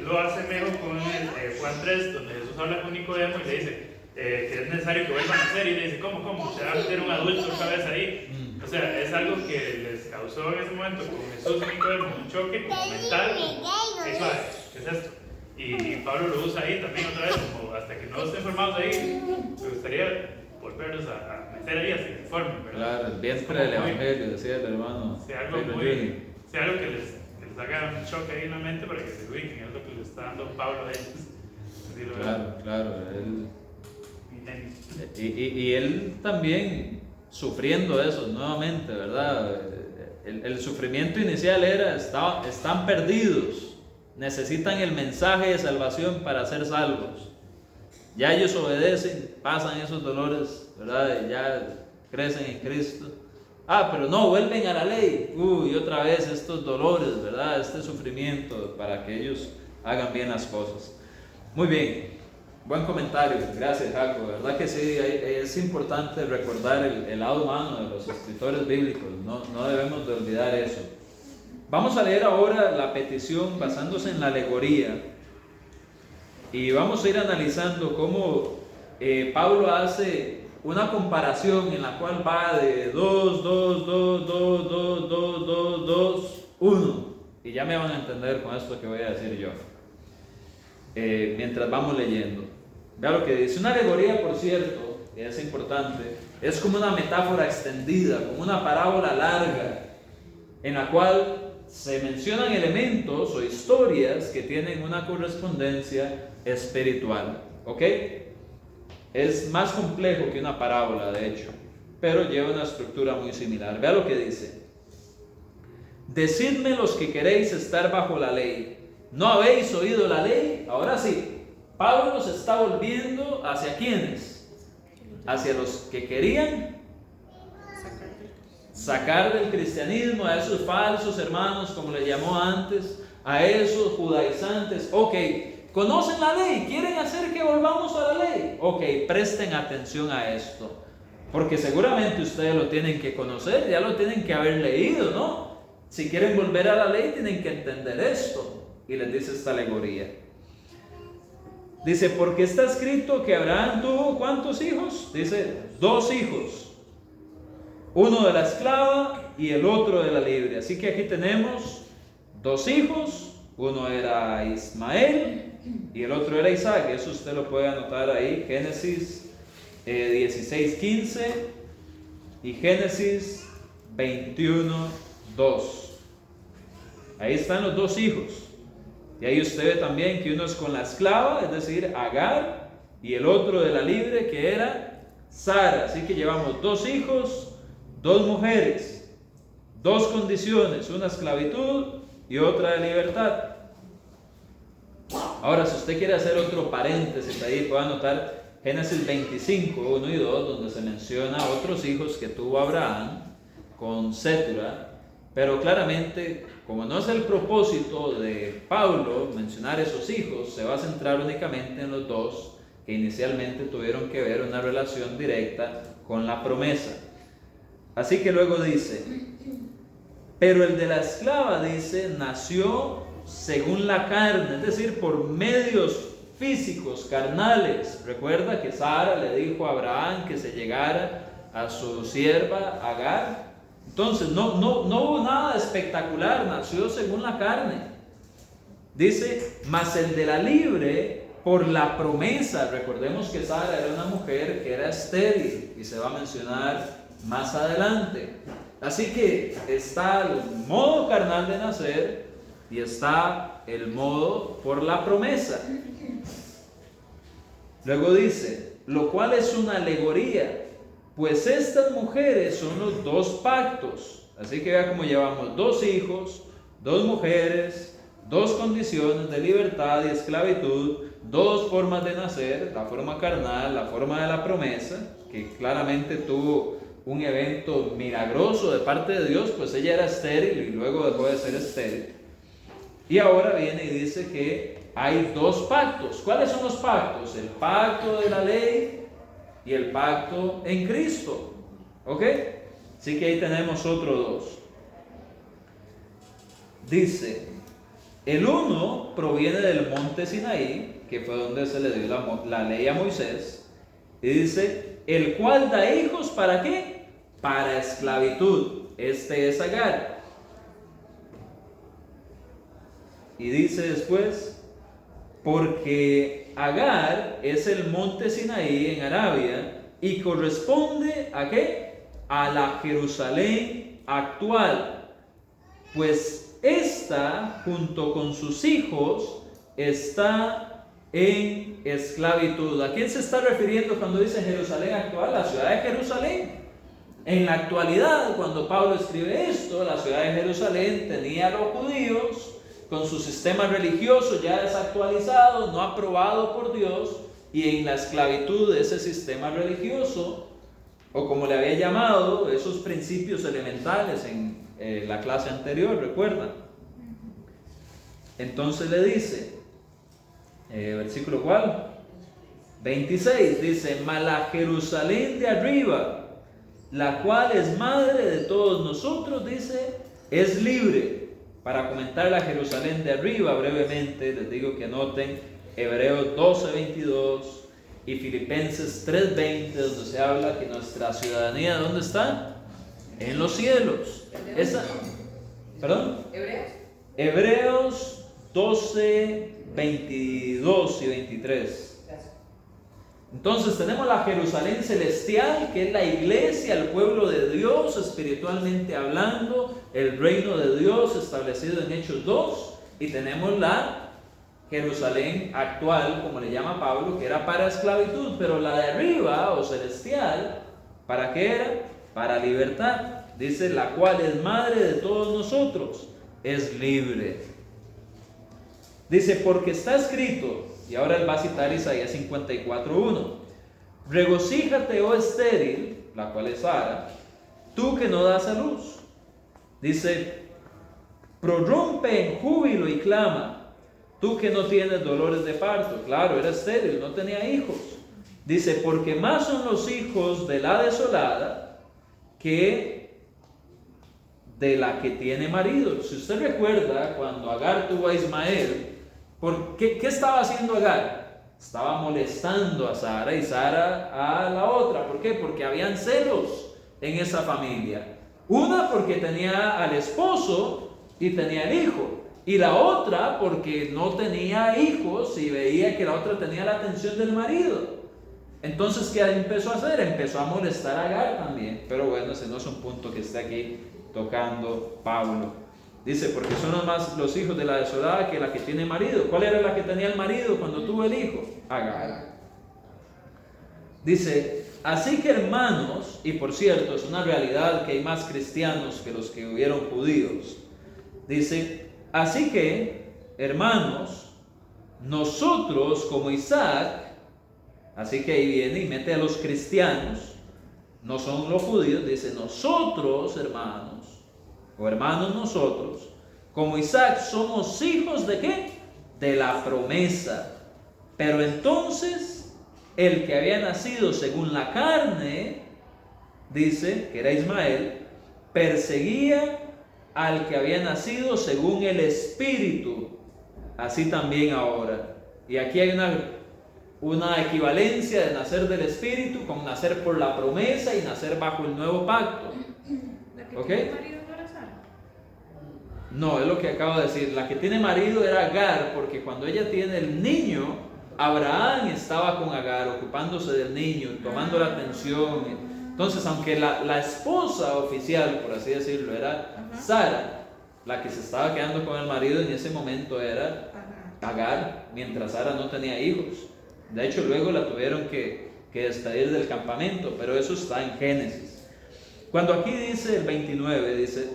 lo asemejo con Juan 3, donde Jesús habla con Nicodemo y le dice que es necesario que vuelvan a nacer. Y le dice, ¿cómo? ¿Se va a meter un adulto otra vez ahí? O sea, es algo que les causó en ese momento con Jesús y Nicodemo un choque mental. Eso es esto. Y Pablo lo usa ahí también otra vez, como hasta que no estén formados ahí, me gustaría volverlos a meter ahí hasta que se formen, ¿verdad? Claro, el vientre del Evangelio, decía el hermano. Sea algo que les haga un choque ahí en la mente para que se ubiquen, es lo que le está dando Pablo a ellos. Así lo veo. Claro, y él también sufriendo eso nuevamente, ¿verdad? El sufrimiento inicial era, están perdidos. Necesitan el mensaje de salvación para ser salvos. Ya ellos obedecen, pasan esos dolores, ¿verdad? Ya crecen en Cristo. Pero no, vuelven a la ley. Y otra vez estos dolores, ¿verdad? Este sufrimiento para que ellos hagan bien las cosas. Muy bien, buen comentario. Gracias, Jaco. ¿Verdad que sí? Es importante recordar el lado humano de los escritores bíblicos. No debemos de olvidar eso. Vamos a leer ahora la petición basándose en la alegoría y vamos a ir analizando cómo Pablo hace una comparación en la cual va de 2, 2, 2, 2, 2, 2, 2, 2, 1 y ya me van a entender con esto que voy a decir yo mientras vamos leyendo. Vea lo que dice. Una alegoría, por cierto, y es importante, es como una metáfora extendida, como una parábola larga en la cual se mencionan elementos o historias que tienen una correspondencia espiritual, ¿ok? Es más complejo que una parábola, de hecho, pero lleva una estructura muy similar. Vea lo que dice. Decidme los que queréis estar bajo la ley, ¿no habéis oído la ley? Ahora sí, Pablo se está volviendo hacia ¿quiénes? Hacia los que querían sacar del cristianismo a esos falsos hermanos, como les llamó antes, a esos judaizantes. Ok, conocen la ley, quieren hacer que volvamos a la ley. Ok, presten atención a esto, porque seguramente ustedes lo tienen que conocer, ya lo tienen que haber leído, ¿no? Si quieren volver a la ley, tienen que entender esto. Y les dice esta alegoría. Dice, porque está escrito que Abraham tuvo ¿cuántos hijos? Dice, 2 hijos. Uno de la esclava y el otro de la libre. Así que aquí tenemos 2 hijos. Uno era Ismael y el otro era Isaac. Eso usted lo puede anotar ahí. Génesis 16:15 y Génesis 21:2. Ahí están los 2 hijos. Y ahí usted ve también que uno es con la esclava, es decir, Agar, y el otro de la libre, que era Sara. Así que llevamos 2 hijos, 2 mujeres, 2 condiciones, una esclavitud y otra de libertad. Ahora, si usted quiere hacer otro paréntesis ahí, puede anotar Génesis 25, 1 y 2, donde se menciona otros hijos que tuvo Abraham con Cétura, pero claramente, como no es el propósito de Pablo mencionar esos hijos, se va a centrar únicamente en los 2 que inicialmente tuvieron que ver una relación directa con la promesa. Así que luego dice, pero el de la esclava, dice, nació según la carne, es decir, por medios físicos, carnales. Recuerda que Sara le dijo a Abraham que se llegara a su sierva Agar. Entonces no hubo nada espectacular, nació según la carne. Dice, mas el de la libre por la promesa. Recordemos que Sara era una mujer que era estéril y se va a mencionar más adelante. Así que está el modo carnal de nacer y está el modo por la promesa. Luego dice, lo cual es una alegoría, pues estas mujeres son los dos pactos. Así que vea cómo llevamos 2 hijos, 2 mujeres, 2 condiciones de libertad y esclavitud, 2 formas de nacer, la forma carnal, la forma de la promesa, que claramente tuvo un evento milagroso de parte de Dios, pues ella era estéril y luego dejó de ser estéril. Y ahora viene y dice que hay 2 pactos. ¿Cuáles son los pactos? El pacto de la ley y el pacto en Cristo. ¿Ok? Así que ahí tenemos otros 2. Dice, el uno proviene del monte Sinaí, que fue donde se le dio la ley a Moisés. Y dice, el cual da hijos, ¿para qué? Para esclavitud. Este es Agar. Y dice después, porque Agar es el monte Sinaí en Arabia y corresponde ¿a qué? A la Jerusalén actual, pues esta junto con sus hijos está en esclavitud. ¿A quién se está refiriendo cuando dice Jerusalén actual? La ciudad de Jerusalén. En la actualidad, cuando Pablo escribe esto, la ciudad de Jerusalén tenía a los judíos con su sistema religioso ya desactualizado, no aprobado por Dios, y en la esclavitud de ese sistema religioso, o como le había llamado, esos principios elementales en la clase anterior, ¿recuerdan? Entonces le dice, versículo ¿cuál? 26, dice, mas la Jerusalén de arriba, la cual es madre de todos nosotros, dice, es libre. Para comentar la Jerusalén de arriba brevemente, les digo que anoten Hebreos 12:22 y Filipenses 3:20, donde se habla que nuestra ciudadanía, ¿dónde está? En los cielos. ¿Perdón? Hebreos 12:22 y 23. Entonces tenemos la Jerusalén celestial, que es la iglesia, el pueblo de Dios, espiritualmente hablando, el reino de Dios establecido en Hechos 2, y tenemos la Jerusalén actual, como le llama Pablo, que era para esclavitud, pero la de arriba o celestial, ¿para qué era? Para libertad. Dice, la cual es madre de todos nosotros, es libre. Dice, porque está escrito, y ahora él va a citar Isaías 54:1. Regocíjate, oh estéril, la cual es Sara, tú que no das a luz. Dice, prorrumpe en júbilo y clama, tú que no tienes dolores de parto. Claro, era estéril, no tenía hijos. Dice, porque más son los hijos de la desolada que de la que tiene marido. Si usted recuerda, cuando Agar tuvo a Ismael, ¿qué estaba haciendo Agar? Estaba molestando a Sara y Sara a la otra. ¿Por qué? Porque habían celos en esa familia. Una porque tenía al esposo y tenía el hijo. Y la otra porque no tenía hijos y veía que la otra tenía la atención del marido. Entonces, ¿qué empezó a hacer? Empezó a molestar a Agar también. Pero bueno, ese no es un punto que está aquí tocando Pablo. Dice, porque son más los hijos de la desolada que la que tiene marido. ¿Cuál era la que tenía el marido cuando tuvo el hijo? Agar. Dice, así que hermanos, y por cierto, es una realidad que hay más cristianos que los que hubieron judíos. Dice, así que, hermanos, nosotros como Isaac, así que ahí viene y mete a los cristianos, no son los judíos, dice, nosotros, hermanos, o hermanos nosotros, como Isaac, somos hijos de ¿qué? De la promesa. Pero entonces, el que había nacido según la carne, dice, que era Ismael, perseguía al que había nacido según el Espíritu. Así también ahora. Y aquí hay una equivalencia de nacer del Espíritu con nacer por la promesa y nacer bajo el nuevo pacto. La que ¿Ok? tiene marido no era Sara. No, es lo que acabo de decir. La que tiene marido era Agar, porque cuando ella tiene el niño, Abraham estaba con Agar, ocupándose del niño, tomando la atención. Entonces, aunque la esposa oficial, por así decirlo, era Sara, la que se estaba quedando con el marido en ese momento era Agar, mientras Sara no tenía hijos. De hecho, luego la tuvieron que despedir del campamento, pero eso está en Génesis. Cuando aquí dice el 29, dice: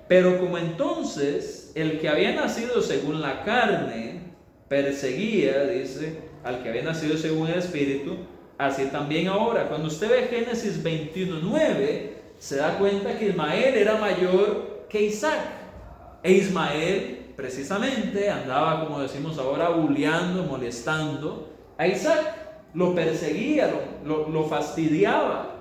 pero como entonces el que había nacido según la carne perseguía, dice, al que había nacido según el Espíritu, así también ahora. Cuando usted ve Génesis 21:9, se da cuenta que Ismael era mayor que Isaac. E Ismael, precisamente, andaba, como decimos ahora, bulleando, molestando a Isaac. Lo perseguía, lo fastidiaba.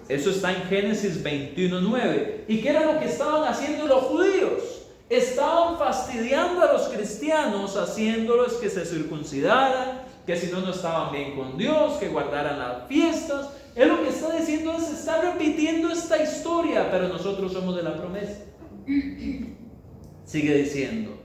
Eso está en Génesis 21:9. ¿Y qué era lo que estaban haciendo los judíos? Estaban fastidiando a los cristianos, haciéndolos que se circuncidaran, que si no, no estaban bien con Dios, que guardaran las fiestas. Él lo que está diciendo es: está repitiendo esta historia, pero nosotros somos de la promesa. Sigue diciendo: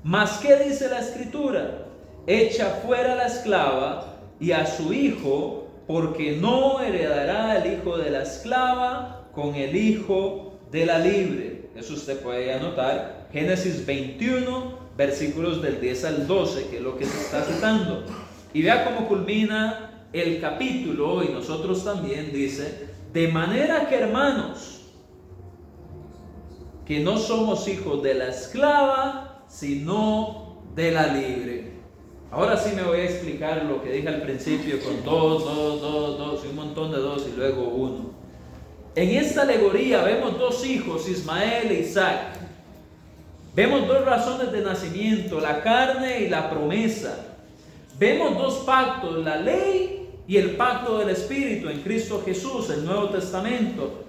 ¿mas qué dice la Escritura? Echa fuera la esclava y a su hijo, porque no heredará el hijo de la esclava con el hijo de la libre. Eso usted puede anotar, Génesis 21, versículos del 10 al 12, que es lo que se está citando. Y vea cómo culmina el capítulo, y nosotros también, dice: de manera que, hermanos, que no somos hijos de la esclava, sino de la libre. Ahora sí me voy a explicar lo que dije al principio con dos, y un montón de dos y luego uno. En esta alegoría vemos dos hijos, Ismael e Isaac. Vemos dos razones de nacimiento, la carne y la promesa. Vemos dos pactos, la ley y el pacto del Espíritu en Cristo Jesús, el Nuevo Testamento.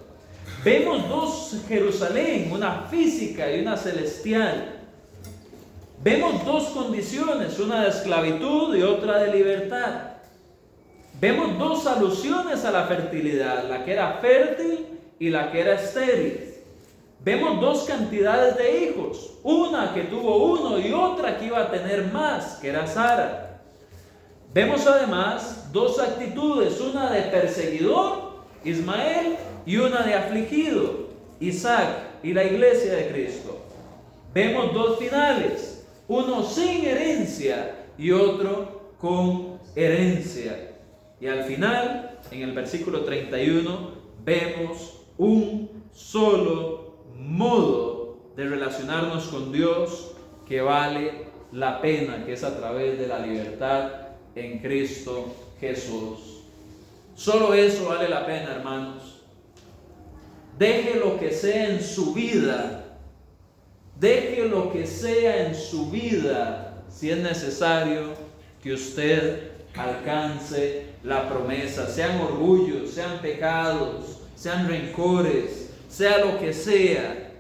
Vemos dos Jerusalén, una física y una celestial. Vemos dos condiciones, una de esclavitud y otra de libertad. Vemos dos alusiones a la fertilidad, la que era fértil y la que era estéril. Vemos dos cantidades de hijos, una que tuvo uno y otra que iba a tener más, que era Sara. Vemos además dos actitudes, una de perseguidor, Ismael, y una de afligido, Isaac, y la iglesia de Cristo. Vemos dos finales, uno sin herencia y otro con herencia. Y al final, en el versículo 31, vemos un solo modo de relacionarnos con Dios que vale la pena, que es a través de la libertad en Cristo Jesús. Solo eso vale la pena, hermanos. Deje lo que sea en su vida. Deje lo que sea en su vida, si es necesario, que usted alcance la promesa. Sean orgullos, sean pecados, sean rencores, sea lo que sea.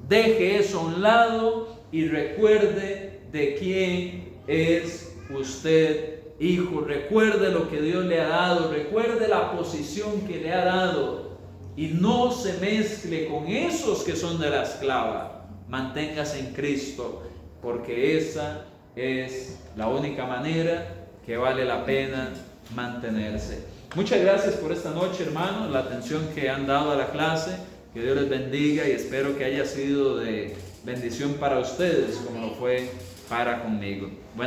Deje eso a un lado y recuerde de quién es usted hijo. Recuerde lo que Dios le ha dado. Recuerde la posición que le ha dado. Y no se mezcle con esos que son de la esclava. Manténgase en Cristo, porque esa es la única manera que vale la pena mantenerse. Muchas gracias por esta noche, hermanos, la atención que han dado a la clase. Que Dios les bendiga y espero que haya sido de bendición para ustedes como lo fue para conmigo. Buenas